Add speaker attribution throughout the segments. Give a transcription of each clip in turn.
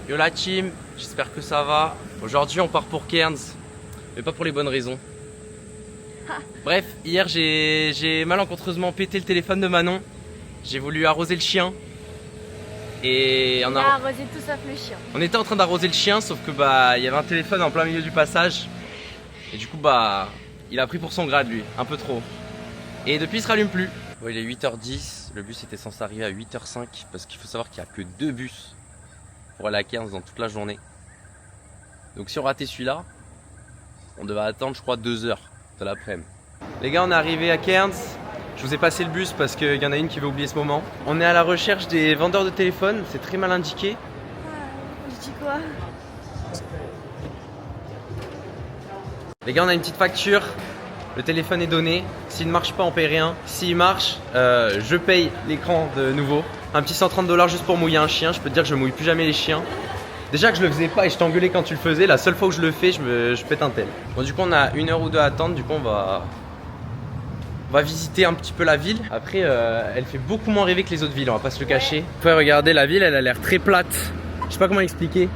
Speaker 1: Yo la team, j'espère que ça va. Aujourd'hui on part pour Cairns, mais pas pour les bonnes raisons. Bref, hier j'ai malencontreusement pété le téléphone de Manon. J'ai voulu arroser le chien. Et
Speaker 2: on a arrosé tout sauf le chien.
Speaker 1: On était en train d'arroser le chien, sauf que il y avait un téléphone en plein milieu du passage. Et du coup il a pris pour son grade lui, un peu trop. Et depuis il se rallume plus. Bon, il est 8h10, le bus était censé arriver à 8h05 parce qu'il faut savoir qu'il n'y a que 2 bus pour aller à Cairns dans toute la journée. Donc si on ratait celui-là, on devait attendre je crois 2 heures de l'après-midi. Les gars, on est arrivé à Cairns. Je vous ai passé le bus parce qu'il y en a une qui veut oublier ce moment. On est à la recherche des vendeurs de téléphone, c'est très mal indiqué.
Speaker 2: Je dis quoi?
Speaker 1: Les gars, on a une petite facture. Le téléphone est donné. S'il ne marche pas, on paye rien. S'il marche, je paye l'écran de nouveau. Un petit 130 $ juste pour mouiller un chien. Je peux te dire que je mouille plus jamais les chiens. Déjà que je le faisais pas et je t'engueulais quand tu le faisais. La seule fois où je le fais, je pète un tel. Bon, du coup, on a 1 heure ou 2 à attendre. Du coup, on va visiter un petit peu la ville. Après, elle fait beaucoup moins rêver que les autres villes, on va pas se le cacher. Vous pouvez regarder la ville, elle a l'air très plate. Je sais pas comment expliquer.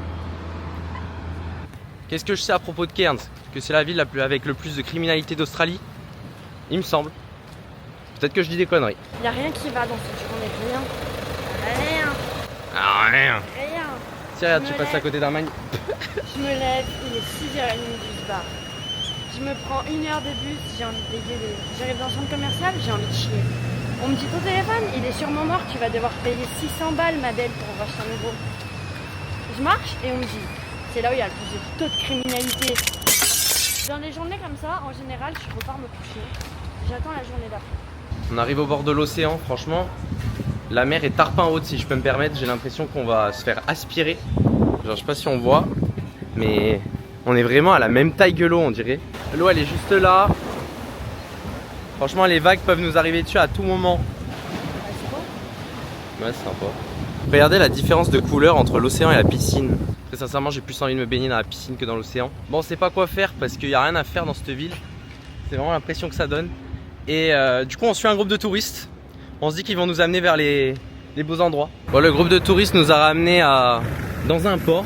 Speaker 1: Qu'est-ce que je sais à propos de Cairns? Que c'est la ville avec le plus de criminalité d'Australie. Il me semble. Peut-être que je dis des conneries.
Speaker 2: Y a rien qui va dans cette journée, rien. Rien.
Speaker 1: Ah, rien.
Speaker 2: Rien.
Speaker 1: Si regarde, tu passes à côté d'Armagne.
Speaker 2: Je me lève, il est 6h30 du bar. Je me prends 1 heure de bus, j'ai envie de dégueuler. J'arrive dans le centre commercial, j'ai envie de chier. On me dit ton téléphone, il est sûrement mort, tu vas devoir payer 600 balles ma belle pour en racheter un nouveau. Je marche et on me dit, c'est là où il y a le plus de taux de criminalité. Dans les journées comme ça, en général, je repars me coucher. J'attends la journée d'après.
Speaker 1: On arrive au bord de l'océan, franchement. La mer est tarpin haute si je peux me permettre. J'ai l'impression qu'on va se faire aspirer. Genre, je sais pas si on voit, mais on est vraiment à la même taille que l'eau, on dirait. L'eau, elle est juste là. Franchement, les vagues peuvent nous arriver dessus à tout moment. Ouais, c'est sympa. Regardez la différence de couleur entre l'océan et la piscine. Très sincèrement, j'ai plus envie de me baigner dans la piscine que dans l'océan. Bon, on sait pas quoi faire parce qu'il n'y a rien à faire dans cette ville. C'est vraiment l'impression que ça donne. Et du coup, on suit un groupe de touristes. On se dit qu'ils vont nous amener vers les beaux endroits. Bon, le groupe de touristes nous a ramenés dans un port.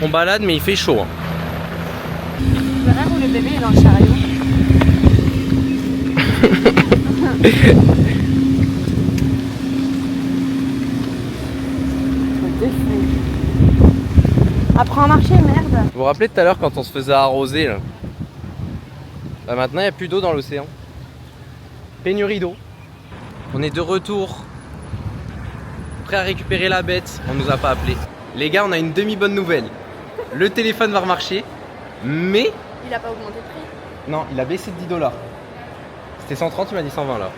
Speaker 1: On balade, mais il fait chaud. Hein.
Speaker 2: Le rêve où le bébé est dans le chariot. Apprends à marcher, merde.
Speaker 1: Vous vous rappelez tout à l'heure quand on se faisait arroser là? Bah maintenant il n'y a plus d'eau dans l'océan. Pénurie d'eau. On est de retour. Prêt à récupérer la bête. On nous a pas appelé. Les gars, on a une demi-bonne nouvelle. Le téléphone va remarcher. Mais...
Speaker 2: Il a pas augmenté de prix.
Speaker 1: Non, il a baissé de 10 $. C'était 130, il m'a dit 120 là.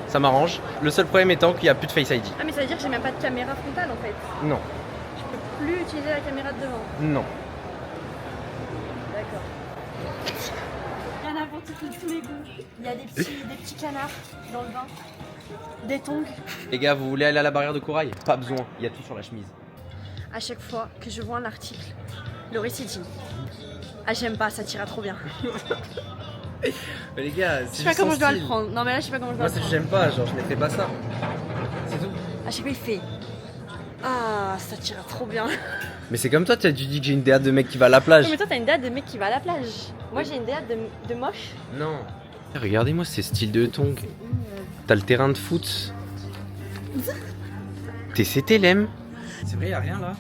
Speaker 1: Ça m'arrange. Le seul problème étant qu'il n'y a plus de Face ID.
Speaker 2: Ah mais ça veut dire que j'ai même pas de caméra frontale en fait.
Speaker 1: Non.
Speaker 2: Je peux plus utiliser la caméra de devant.
Speaker 1: Non.
Speaker 2: D'accord. Il y en a pour tous les goûts. Il y a des petits canards dans le bain. Des tongs.
Speaker 1: Les gars, vous voulez aller à la barrière de corail? Pas besoin, il y a tout sur la chemise.
Speaker 2: À chaque fois que je vois un article, Laurie s'est dit, ah j'aime pas, ça tira trop bien.
Speaker 1: Mais les gars,
Speaker 2: je sais pas comment je dois le prendre. Non mais là je sais pas comment je dois le prendre.
Speaker 1: Moi j'aime pas, genre je mettrais pas ça. C'est tout.
Speaker 2: À chaque fois il fait, ah ça tira trop bien.
Speaker 1: Mais c'est comme toi, tu as dit que j'ai une DA de mec qui va à la plage.
Speaker 2: Mais toi t'as une DA de mec qui va à la plage. Moi j'ai une DA de moche.
Speaker 1: Non. Regardez-moi ces styles de tongs. T'as le terrain de foot. T'es CTLM. C'est vrai, y'a rien là.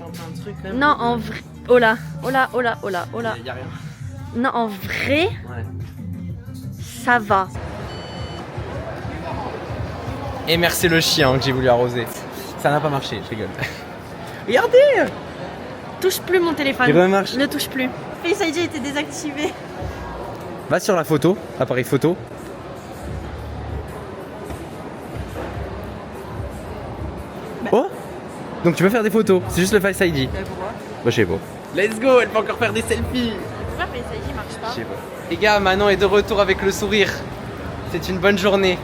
Speaker 1: Un truc là.
Speaker 2: Non en vrai. Oh là, oh là, oh là, oh là, oh là.
Speaker 1: Y'a rien.
Speaker 2: Non en vrai,
Speaker 1: Ouais.
Speaker 2: ça va.
Speaker 1: Et merci le chien que j'ai voulu arroser. Ça n'a pas marché, je rigole. Regardez.
Speaker 2: Touche plus mon téléphone.
Speaker 1: Il remarche.
Speaker 2: Ne touche plus. Face ID était désactivé.
Speaker 1: Va sur la photo, appareil photo. Oh. Donc tu peux faire des photos, c'est juste le Face ID.
Speaker 2: Pourquoi?
Speaker 1: Bah je sais pas. Let's go, elle peut encore faire des selfies.
Speaker 2: Pourquoi Face ID marche pas?
Speaker 1: Je sais pas. Les gars, Manon est de retour avec le sourire. C'est une bonne journée.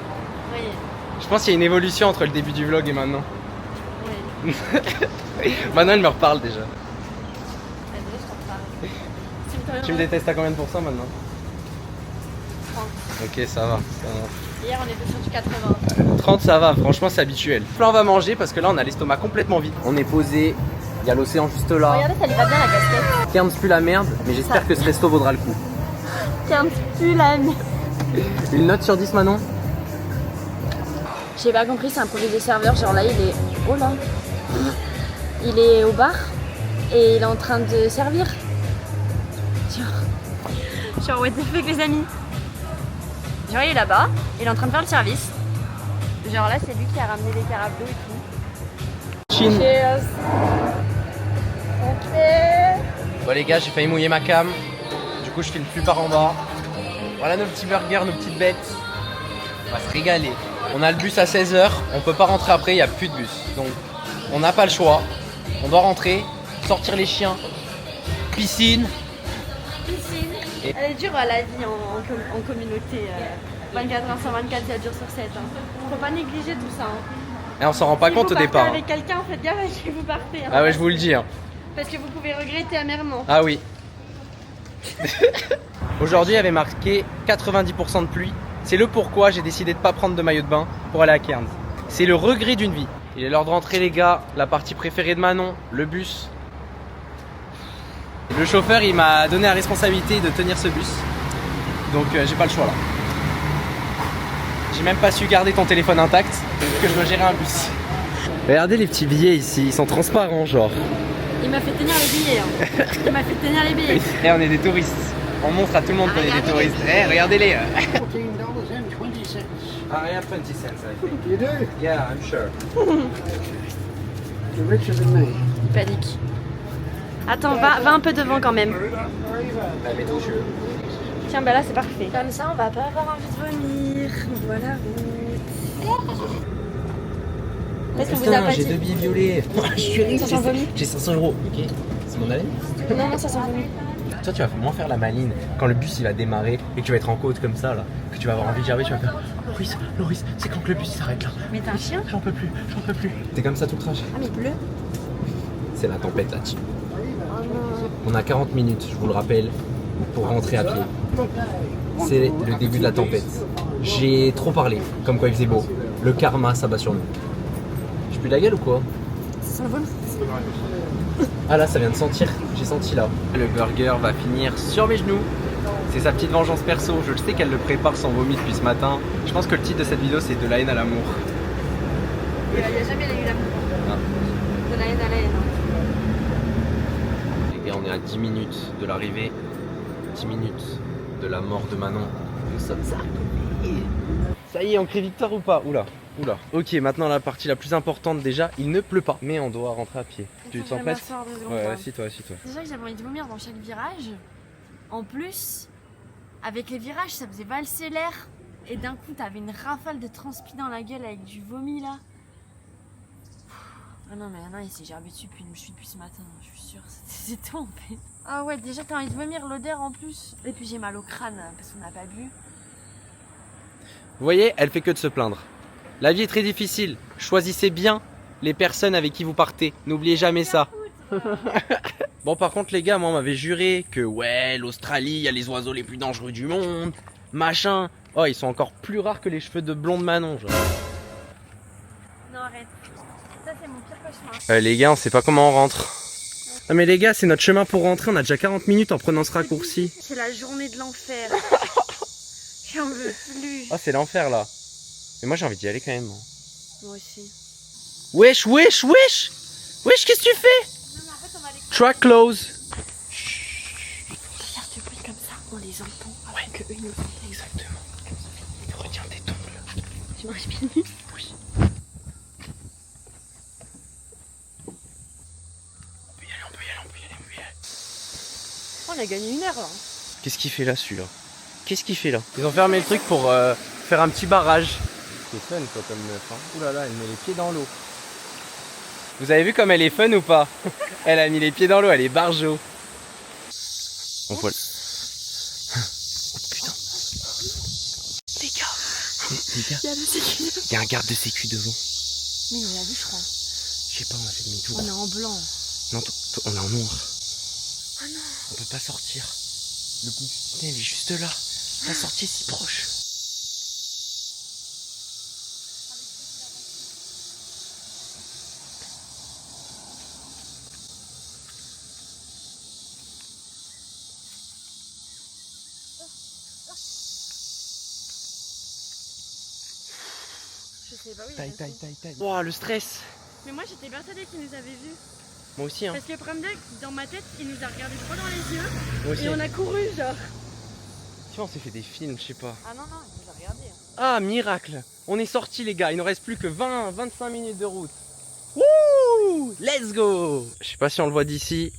Speaker 2: Oui.
Speaker 1: Je pense qu'il y a une évolution entre le début du vlog et maintenant.
Speaker 2: Oui.
Speaker 1: Manon elle me reparle déjà.
Speaker 2: Désolée, je t'en parle.
Speaker 1: Tu me détestes à combien de pourcents maintenant?
Speaker 2: 30.
Speaker 1: Ok, ça va.
Speaker 2: Hier, on était sur du 80.
Speaker 1: 30 ça va, franchement c'est habituel. Là on va manger parce que là on a l'estomac complètement vide. On est posé, il y a l'océan juste là.
Speaker 2: Regardez, ça lui va bien la casquette.
Speaker 1: Cairns pue la merde, mais j'espère que ce resto vaudra le coup.
Speaker 2: Cairns pue la merde.
Speaker 1: Une note sur 10 Manon?
Speaker 2: J'ai pas compris, c'est un projet des serveurs. Genre là, il est. Oh là. Il est au bar et il est en train de servir. Genre what the fuck, les amis. Genre, il est là-bas, il est en train de faire le service. Genre là, c'est lui qui a ramené les carafes d'eau et tout.
Speaker 1: Chine.
Speaker 2: Cheers. Ok.
Speaker 1: Bon les gars, j'ai failli mouiller ma cam. Du coup je filme plus par en bas. Voilà nos petits burgers, nos petites bêtes. On va se régaler. On a le bus à 16h, on peut pas rentrer après, il n'y a plus de bus. Donc on n'a pas le choix. On doit rentrer, sortir les chiens. Piscine.
Speaker 2: Piscine.
Speaker 1: Et-
Speaker 2: Elle est dure la vie en communauté. 24 heures sur 24, 7 jours sur 7. Hein. Faut pas négliger tout ça. Hein.
Speaker 1: Et on s'en rend pas
Speaker 2: Si
Speaker 1: compte
Speaker 2: vous
Speaker 1: au départ.
Speaker 2: partez avec quelqu'un, faites gaffe à qui vous partez. Hein.
Speaker 1: Ah ouais, je vous le dis. Hein.
Speaker 2: Parce que vous pouvez regretter amèrement.
Speaker 1: Ah oui. Aujourd'hui, il y avait marqué 90% de pluie. C'est le pourquoi j'ai décidé de pas prendre de maillot de bain pour aller à Cairns. C'est le regret d'une vie. Il est l'heure de rentrer les gars. La partie préférée de Manon, le bus. Le chauffeur, il m'a donné la responsabilité de tenir ce bus. Donc j'ai pas le choix là. J'ai même pas su garder ton téléphone intact que je dois gérer un bus. Regardez les petits billets ici, ils sont transparents genre.
Speaker 2: Il m'a fait tenir les billets. Hein. Il m'a fait tenir les billets.
Speaker 1: Et on est des touristes. On montre à tout le monde qu'on est des touristes. Eh, regardez-les.
Speaker 3: $14.20.
Speaker 1: I have 20 cents, I think.
Speaker 3: You do?
Speaker 1: Yeah, I'm sure.
Speaker 3: You're richer than me.
Speaker 2: Il panique. Attends, va un peu devant quand même.
Speaker 1: La métro, je...
Speaker 2: Tiens, bah là c'est parfait. Comme ça, on va pas avoir envie de vomir. Voilà. Est-ce que vous avez pas
Speaker 1: j'ai
Speaker 2: dit
Speaker 1: 2 billets violets. Je suis riche.
Speaker 2: Ça sent vomi.
Speaker 1: J'ai 500 €. Ok, c'est mon avis.
Speaker 2: Non, non, ça sent vomi.
Speaker 1: Toi, tu vas moins faire la maline quand le bus il va démarrer et que tu vas être en côte comme ça là, que tu vas avoir envie de gerber, tu vas faire Loris, c'est quand que le bus il s'arrête là.
Speaker 2: Mais t'es un chien?
Speaker 1: J'en peux plus. T'es comme ça tout le trajet.
Speaker 2: Ah, mais bleu.
Speaker 1: C'est la tempête là, dessus.
Speaker 2: Oh non.
Speaker 1: On a 40 minutes, je vous le rappelle, pour rentrer à pied. C'est le début de la tempête. J'ai trop parlé, comme quoi il faisait beau. Le karma s'abat sur nous. Je pue la gueule ou quoi?
Speaker 2: Ça sent le vomi.
Speaker 1: Ah là, ça vient de sentir, j'ai senti là. Le burger va finir sur mes genoux. C'est sa petite vengeance perso, je le sais qu'elle le prépare sans vomi depuis ce matin. Je pense que le titre de cette vidéo c'est De la haine à l'amour.
Speaker 2: Il n'y a jamais eu l'amour.
Speaker 1: Ah.
Speaker 2: De la haine à la haine.
Speaker 1: Les gars, on est à 10 minutes de l'arrivée. 10 minutes de la mort de Manon. Nous sommes arrivés. Ça y est, on crie victoire ou pas? Oula. Ok, maintenant la partie la plus importante déjà, il ne pleut pas, mais on doit rentrer à pied. Tu te sens prête? Ouais, assis-toi.
Speaker 2: Déjà que j'avais envie de vomir dans chaque virage. En plus, avec les virages, ça faisait valser l'air. Et d'un coup, t'avais une rafale de transpi dans la gueule avec du vomi là. Ah non, mais non, il s'est gerbé dessus depuis ce matin, je suis sûre. C'est tout en fait. Ah ouais, déjà t'as envie de vomir, l'odeur en plus. Et puis j'ai mal au crâne parce qu'on n'a pas bu.
Speaker 1: Vous voyez, elle fait que de se plaindre. La vie est très difficile. Choisissez bien les personnes avec qui vous partez. N'oubliez jamais ça. Bon, par contre, les gars, moi, on m'avait juré que ouais, l'Australie, il y a les oiseaux les plus dangereux du monde. Machin. Oh, ils sont encore plus rares que les cheveux de blonde Manon, genre.
Speaker 2: Non, arrête. Ça, c'est mon pire cauchemar.
Speaker 1: Les gars, on sait pas comment on rentre. Ah, mais les gars, c'est notre chemin pour rentrer. On a déjà 40 minutes en prenant ce raccourci.
Speaker 2: C'est la journée de l'enfer. J'en veux plus.
Speaker 1: Oh, c'est l'enfer là. Mais moi, j'ai envie d'y aller quand même.
Speaker 2: Moi aussi.
Speaker 1: Wesh, qu'est-ce que tu fais?
Speaker 2: Non, mais en fait, on va aller.
Speaker 1: Track close.
Speaker 2: Faire du bruit comme ça, on les entend.
Speaker 1: Ouais.
Speaker 2: Que eux, ils nous entendent.
Speaker 1: Exactement. Retiens tes ongles.
Speaker 2: Tu marches pieds nus?
Speaker 1: Oui. On peut y aller.
Speaker 2: On a gagné 1 heure là.
Speaker 1: Qu'est-ce qu'il fait là, celui-là? Ils ont fermé le truc pour faire un petit barrage. C'est fun quoi comme meuf. Hein. Ouh là là, elle met les pieds dans l'eau. Vous avez vu comme elle est fun ou pas? Elle a mis les pieds dans l'eau, elle est barjo. On voit. Oh putain. Les gars.
Speaker 2: Il y a le sécu.
Speaker 1: Il y a un garde de sécu devant.
Speaker 2: Mais on l'a vu, je crois.
Speaker 1: Je sais pas, on a fait demi-tour.
Speaker 2: On est en blanc.
Speaker 1: Non, on est en noir.
Speaker 2: Oh non.
Speaker 1: On peut pas sortir. Le bout du tunnel est juste là. La sortie est si proche.
Speaker 2: Je sais pas où il est.
Speaker 1: Wow, le stress.
Speaker 2: Mais moi j'étais persuadée qu'il nous avait vus.
Speaker 1: Moi aussi, hein.
Speaker 2: Parce que le problème, dans ma tête, il nous a regardé droit dans les yeux.
Speaker 1: Moi aussi.
Speaker 2: Et on a couru, genre.
Speaker 1: Tu vois, on s'est fait des films, je sais pas.
Speaker 2: Ah non, non, il nous a regardé.
Speaker 1: Ah, miracle. On est sortis, les gars. Il nous reste plus que 20-25 minutes de route. Wouh! Let's go! Je sais pas si on le voit d'ici,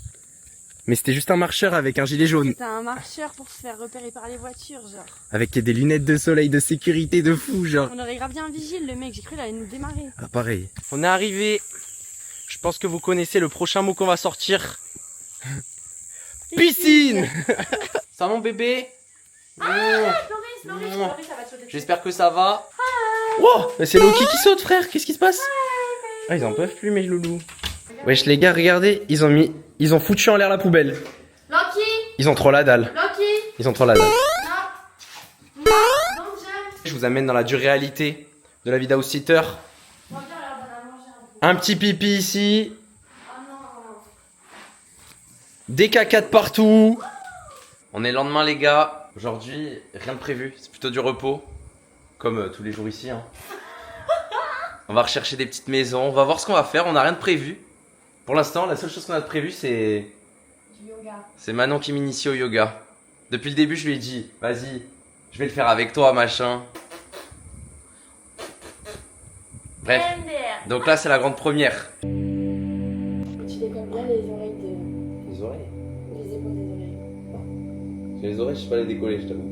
Speaker 1: mais c'était juste un marcheur avec un gilet jaune.
Speaker 2: C'était un marcheur pour se faire repérer par les voitures, genre.
Speaker 1: Avec des lunettes de soleil de sécurité de fou, genre.
Speaker 2: On aurait grave bien un vigile, le mec. J'ai cru qu'il allait nous démarrer.
Speaker 1: Ah, pareil. On est arrivé. Je pense que vous connaissez le prochain mot qu'on va sortir. Piscine! Ça va, mon bébé?
Speaker 2: Floris, ça va te sauter.
Speaker 1: J'espère que ça va. Wow, c'est Loki qui saute, frère. Qu'est-ce qui se passe? Ah, ils en peuvent plus, mes loulous. Wesh, les gars, regardez. Ils ont foutu en l'air la poubelle.
Speaker 2: Loki!
Speaker 1: Ils ont trop la dalle.
Speaker 2: Loki!
Speaker 1: Ils ont trop la dalle.
Speaker 2: Non! Non, donc j'aime.
Speaker 1: Je vous amène dans la dure réalité de la vie d'house-sitter. Un petit pipi ici. Des caca de partout. On est le lendemain, les gars. Aujourd'hui, rien de prévu. C'est plutôt du repos. Comme tous les jours ici, hein. On va rechercher des petites maisons. On va voir ce qu'on va faire. On n'a rien de prévu. Pour l'instant, la seule chose qu'on a de prévu, c'est...
Speaker 2: Du yoga.
Speaker 1: C'est Manon qui m'initie au yoga. Depuis le début, je lui ai dit, vas-y, je vais le faire avec toi, machin. Bref.
Speaker 2: MDR.
Speaker 1: Donc là, c'est la grande première.
Speaker 2: Tu décolles bien les oreilles de...
Speaker 1: Les oreilles.
Speaker 2: Les épaules des oreilles.
Speaker 1: J'ai les oreilles, je sais pas les décoller, je t'avoue.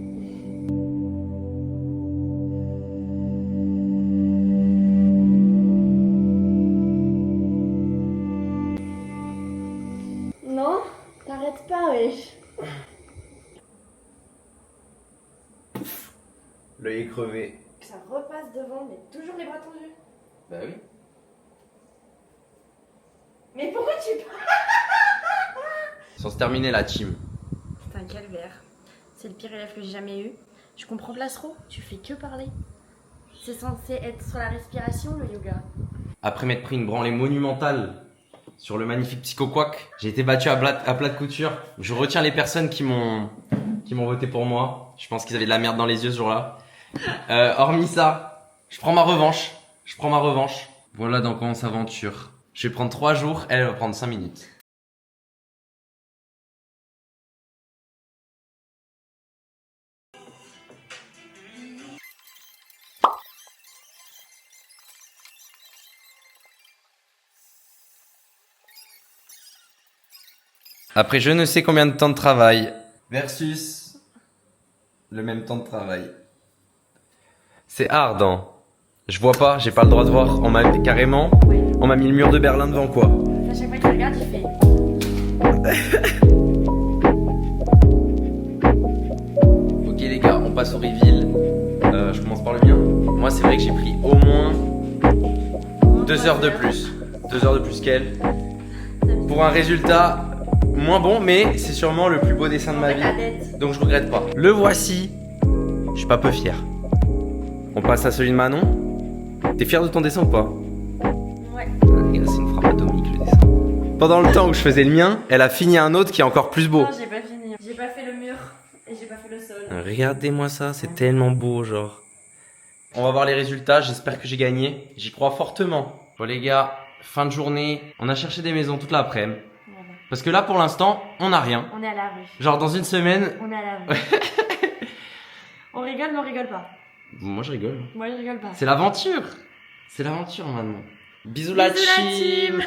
Speaker 2: Non, t'arrêtes pas, wesh.
Speaker 1: L'œil est crevé.
Speaker 2: Ça repasse devant, mais toujours les bras tendus.
Speaker 1: Bah oui.
Speaker 2: Mais pourquoi tu parles?
Speaker 1: Sans se terminer la team.
Speaker 2: C'est un calvaire. C'est le pire élève que j'ai jamais eu. Je comprends Plasro, tu fais que parler. C'est censé être sur la respiration, le yoga.
Speaker 1: Après m'être pris une branlée monumentale sur le magnifique Psycho-Quack, j'ai été battu à plat de couture. Je retiens les personnes qui m'ont voté pour moi. Je pense qu'ils avaient de la merde dans les yeux ce jour-là. Hormis ça, je prends ma revanche. Voilà dans quoi on s'aventure. Je vais prendre 3 jours, elle va prendre 5 minutes. Après je ne sais combien de temps de travail versus le même temps de travail. C'est hard, hein. Je vois pas, j'ai pas le droit de voir. On m'a mis le mur de Berlin devant quoi.
Speaker 2: À chaque fois qu'il regarde, il fait.
Speaker 1: Ok les gars, on passe au reveal. Je commence par le mien. Moi c'est vrai que j'ai pris au moins 2 heures de plus. 2 heures de plus qu'elle. Pour un résultat moins bon, mais c'est sûrement le plus beau dessin de ma vie. Donc je regrette pas. Le voici. Je suis pas peu fier. On passe à celui de Manon. T'es fier de ton dessin ou pas?
Speaker 2: Ouais.
Speaker 1: C'est une frappe atomique le dessin. Pendant le temps où je faisais le mien, elle a fini un autre qui est encore plus beau.
Speaker 2: Non, j'ai pas fini. J'ai pas fait le mur et j'ai pas fait le sol.
Speaker 1: Regardez-moi ça, c'est tellement beau, genre. On va voir les résultats, j'espère que j'ai gagné. J'y crois fortement. Bon les gars, fin de journée, on a cherché des maisons toute l'après-midi.
Speaker 2: Voilà.
Speaker 1: Parce que là, pour l'instant, on n'a rien.
Speaker 2: On est à la rue.
Speaker 1: Genre dans une semaine...
Speaker 2: On est à la rue. On rigole, mais on rigole pas.
Speaker 1: Moi je rigole.
Speaker 2: Moi, je rigole pas.
Speaker 1: C'est l'aventure. C'est l'aventure maintenant. Bisous la
Speaker 2: Bisous la
Speaker 1: team.
Speaker 2: team.